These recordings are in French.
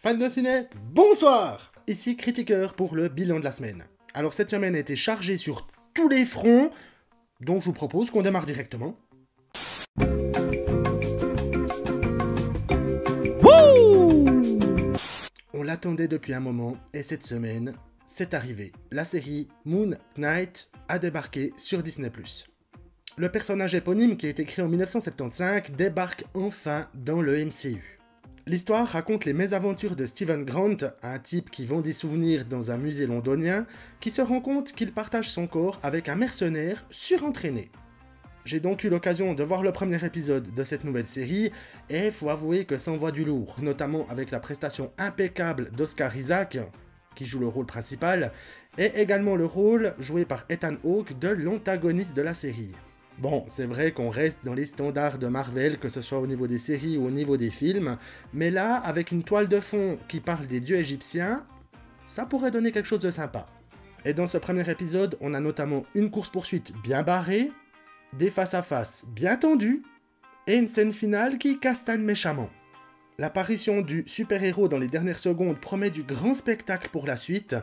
Fans de ciné, bonsoir! Ici Critiqueur pour le bilan de la semaine. Alors cette semaine a été chargée sur tous les fronts, donc je vous propose qu'on démarre directement. Wouh! On l'attendait depuis un moment, et cette semaine, c'est arrivé. La série Moon Knight a débarqué sur Disney+. Le personnage éponyme qui a été créé en 1975 débarque enfin dans le MCU. L'histoire raconte les mésaventures de Steven Grant, un type qui vend des souvenirs dans un musée londonien, qui se rend compte qu'il partage son corps avec un mercenaire surentraîné. J'ai donc eu l'occasion de voir le premier épisode de cette nouvelle série, et faut avouer que ça envoie du lourd, notamment avec la prestation impeccable d'Oscar Isaac, qui joue le rôle principal, et également le rôle joué par Ethan Hawke de l'antagoniste de la série. Bon, c'est vrai qu'on reste dans les standards de Marvel, que ce soit au niveau des séries ou au niveau des films, mais là, avec une toile de fond qui parle des dieux égyptiens, ça pourrait donner quelque chose de sympa. Et dans ce premier épisode, on a notamment une course-poursuite bien barrée, des face-à-face bien tendus, et une scène finale qui castagne méchamment. L'apparition du super-héros dans les dernières secondes promet du grand spectacle pour la suite,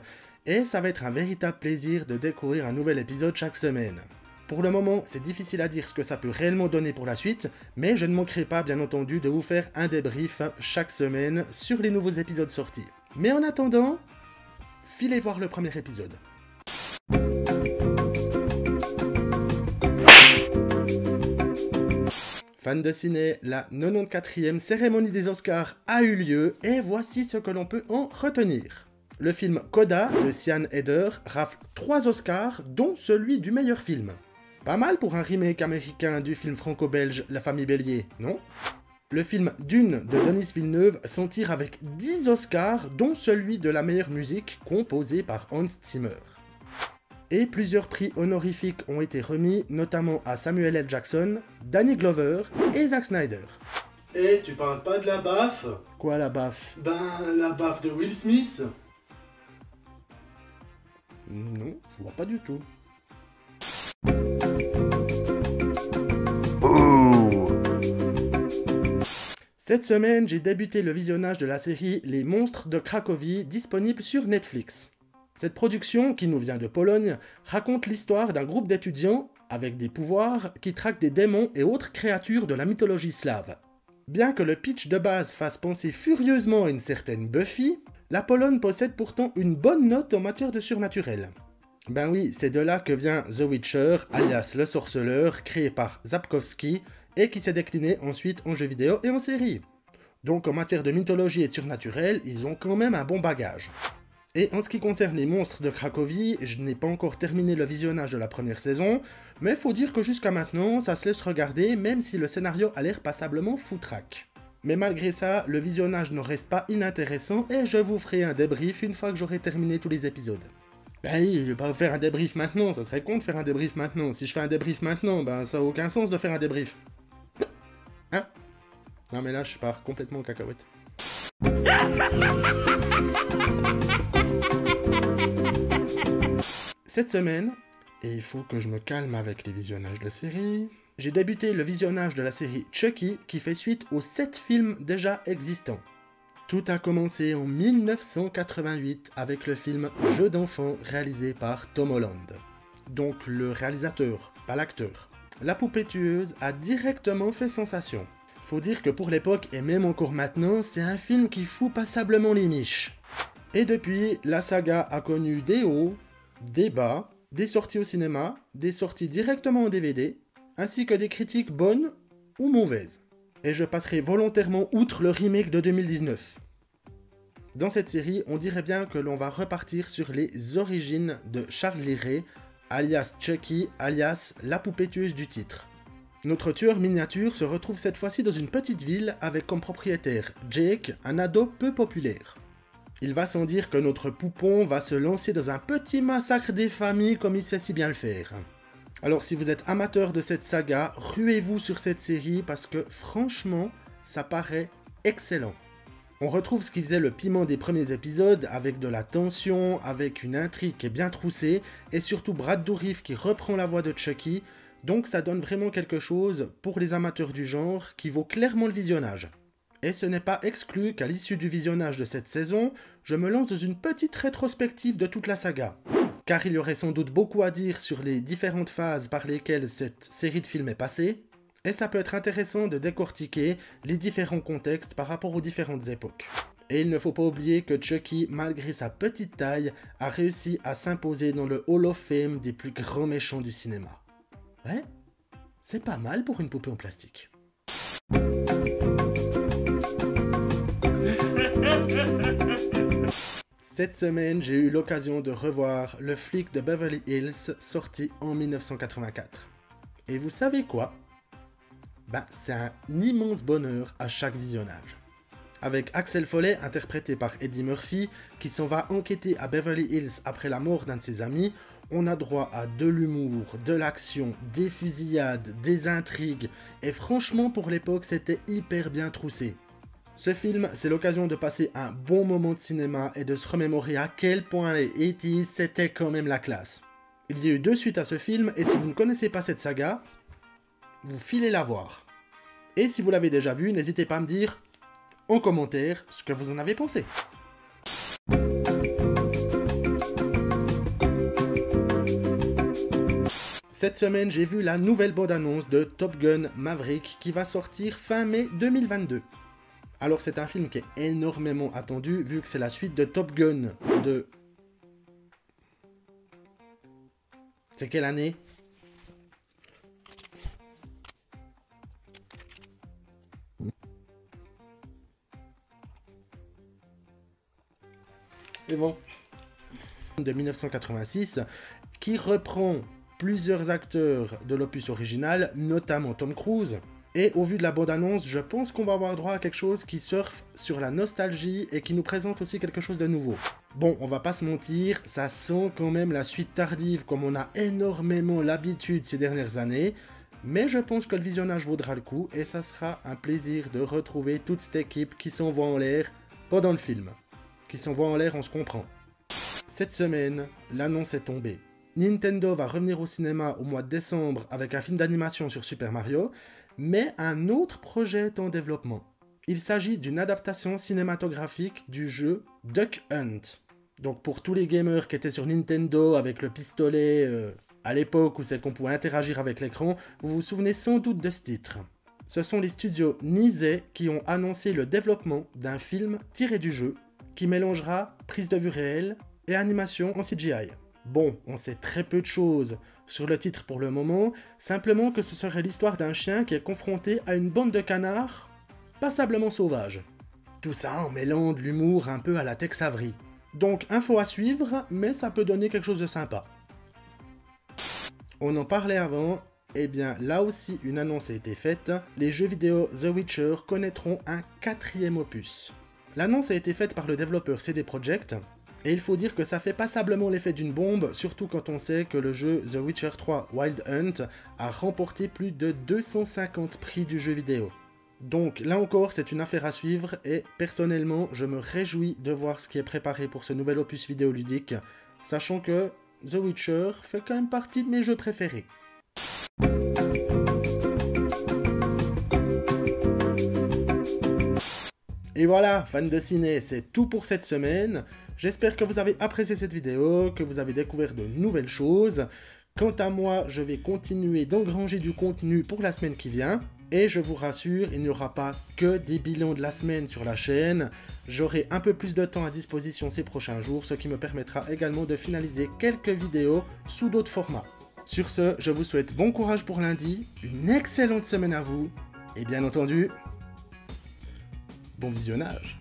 et ça va être un véritable plaisir de découvrir un nouvel épisode chaque semaine. Pour le moment, c'est difficile à dire ce que ça peut réellement donner pour la suite, mais je ne manquerai pas bien entendu de vous faire un débrief chaque semaine sur les nouveaux épisodes sortis. Mais en attendant, filez voir le premier épisode. Fans de ciné, la 94e cérémonie des Oscars a eu lieu et voici ce que l'on peut en retenir. Le film Coda de Sian Heder rafle 3 Oscars, dont celui du meilleur film. Pas mal pour un remake américain du film franco-belge La Famille Bélier, non? Le film Dune de Denis Villeneuve s'en tire avec 10 Oscars, dont celui de la meilleure musique composée par Hans Zimmer. Et plusieurs prix honorifiques ont été remis, notamment à Samuel L. Jackson, Danny Glover et Zack Snyder. Et tu parles pas de la baffe? Quoi la baffe? Ben, la baffe de Will Smith. Non, je vois pas du tout. Cette semaine, j'ai débuté le visionnage de la série Les Monstres de Cracovie, disponible sur Netflix. Cette production, qui nous vient de Pologne, raconte l'histoire d'un groupe d'étudiants, avec des pouvoirs, qui traquent des démons et autres créatures de la mythologie slave. Bien que le pitch de base fasse penser furieusement à une certaine Buffy, la Pologne possède pourtant une bonne note en matière de surnaturel. Ben oui, c'est de là que vient The Witcher, alias le sorceleur, créé par Sapkowski, et qui s'est décliné ensuite en jeux vidéo et en série. Donc en matière de mythologie et de surnaturel, ils ont quand même un bon bagage. Et en ce qui concerne les monstres de Cracovie, je n'ai pas encore terminé le visionnage de la première saison, mais faut dire que jusqu'à maintenant, ça se laisse regarder, même si le scénario a l'air passablement foutraque. Mais malgré ça, le visionnage ne reste pas inintéressant, et je vous ferai un débrief une fois que j'aurai terminé tous les épisodes. Ben oui, je vais pas faire un débrief maintenant, ça serait con de faire un débrief maintenant. Si je fais un débrief maintenant, ben ça a aucun sens de faire un débrief. Hein? Non mais là, je pars complètement en cacahuète. Cette semaine, et il faut que je me calme avec les visionnages de séries, j'ai débuté le visionnage de la série Chucky qui fait suite aux 7 films déjà existants. Tout a commencé en 1988 avec le film Jeux d'enfants réalisé par Tom Holland. Donc le réalisateur, pas l'acteur. La poupée tueuse a directement fait sensation. Faut dire que pour l'époque et même encore maintenant, c'est un film qui fout passablement les miches. Et depuis, la saga a connu des hauts, des bas, des sorties au cinéma, des sorties directement en DVD, ainsi que des critiques bonnes ou mauvaises. Et je passerai volontairement outre le remake de 2019. Dans cette série, on dirait bien que l'on va repartir sur les origines de Charlie Ray, alias Chucky, alias la poupée tueuse du titre. Notre tueur miniature se retrouve cette fois-ci dans une petite ville avec comme propriétaire Jake, un ado peu populaire. Il va sans dire que notre poupon va se lancer dans un petit massacre des familles comme il sait si bien le faire. Alors si vous êtes amateur de cette saga, ruez-vous sur cette série parce que franchement, ça paraît excellent. On retrouve ce qui faisait le piment des premiers épisodes, avec de la tension, avec une intrigue qui est bien troussée, et surtout Brad Dourif qui reprend la voix de Chucky, donc ça donne vraiment quelque chose pour les amateurs du genre qui vaut clairement le visionnage. Et ce n'est pas exclu qu'à l'issue du visionnage de cette saison, je me lance dans une petite rétrospective de toute la saga. Car il y aurait sans doute beaucoup à dire sur les différentes phases par lesquelles cette série de films est passée, et ça peut être intéressant de décortiquer les différents contextes par rapport aux différentes époques. Et il ne faut pas oublier que Chucky, malgré sa petite taille, a réussi à s'imposer dans le Hall of Fame des plus grands méchants du cinéma. Ouais, c'est pas mal pour une poupée en plastique. Cette semaine, j'ai eu l'occasion de revoir Le flic de Beverly Hills, sorti en 1984. Et vous savez quoi? C'est un immense bonheur à chaque visionnage. Avec Axel Foley, interprété par Eddie Murphy, qui s'en va enquêter à Beverly Hills après la mort d'un de ses amis, on a droit à de l'humour, de l'action, des fusillades, des intrigues, et franchement pour l'époque c'était hyper bien troussé. Ce film, c'est l'occasion de passer un bon moment de cinéma et de se remémorer à quel point les 80s c'était quand même la classe. Il y a eu 2 suites à ce film, et si vous ne connaissez pas cette saga, vous filez la voir. Et si vous l'avez déjà vu, n'hésitez pas à me dire en commentaire ce que vous en avez pensé. Cette semaine, j'ai vu la nouvelle bande-annonce de Top Gun Maverick qui va sortir fin mai 2022. Alors c'est un film qui est énormément attendu vu que c'est la suite de Top Gun de... C'est quelle année? C'est bon. De 1986, qui reprend plusieurs acteurs de l'opus original, notamment Tom Cruise. Et au vu de la bande-annonce, je pense qu'on va avoir droit à quelque chose qui surfe sur la nostalgie et qui nous présente aussi quelque chose de nouveau. Bon, on va pas se mentir, ça sent quand même la suite tardive comme on a énormément l'habitude ces dernières années, mais je pense que le visionnage vaudra le coup et ça sera un plaisir de retrouver toute cette équipe qui s'envoie en l'air pendant le film. Qui s'envoie en l'air, on se comprend. Cette semaine, l'annonce est tombée. Nintendo va revenir au cinéma au mois de décembre avec un film d'animation sur Super Mario, mais un autre projet est en développement. Il s'agit d'une adaptation cinématographique du jeu Duck Hunt. Donc pour tous les gamers qui étaient sur Nintendo avec le pistolet à l'époque où c'est qu'on pouvait interagir avec l'écran, vous vous souvenez sans doute de ce titre. Ce sont les studios Nizey qui ont annoncé le développement d'un film tiré du jeu qui mélangera prise de vue réelle et animation en CGI. Bon, on sait très peu de choses sur le titre pour le moment, simplement que ce serait l'histoire d'un chien qui est confronté à une bande de canards passablement sauvages. Tout ça en mêlant de l'humour un peu à la Tex Avery. Donc info à suivre, mais ça peut donner quelque chose de sympa. On en parlait avant, et bien là aussi une annonce a été faite, les jeux vidéo The Witcher connaîtront un 4e opus. L'annonce a été faite par le développeur CD Projekt, et il faut dire que ça fait passablement l'effet d'une bombe, surtout quand on sait que le jeu The Witcher 3 Wild Hunt a remporté plus de 250 prix du jeu vidéo. Donc là encore c'est une affaire à suivre et personnellement je me réjouis de voir ce qui est préparé pour ce nouvel opus vidéoludique, sachant que The Witcher fait quand même partie de mes jeux préférés. Et voilà, fans de ciné, c'est tout pour cette semaine. J'espère que vous avez apprécié cette vidéo, que vous avez découvert de nouvelles choses. Quant à moi, je vais continuer d'engranger du contenu pour la semaine qui vient. Et je vous rassure, il n'y aura pas que des bilans de la semaine sur la chaîne. J'aurai un peu plus de temps à disposition ces prochains jours, ce qui me permettra également de finaliser quelques vidéos sous d'autres formats. Sur ce, je vous souhaite bon courage pour lundi, une excellente semaine à vous, et bien entendu, bon visionnage.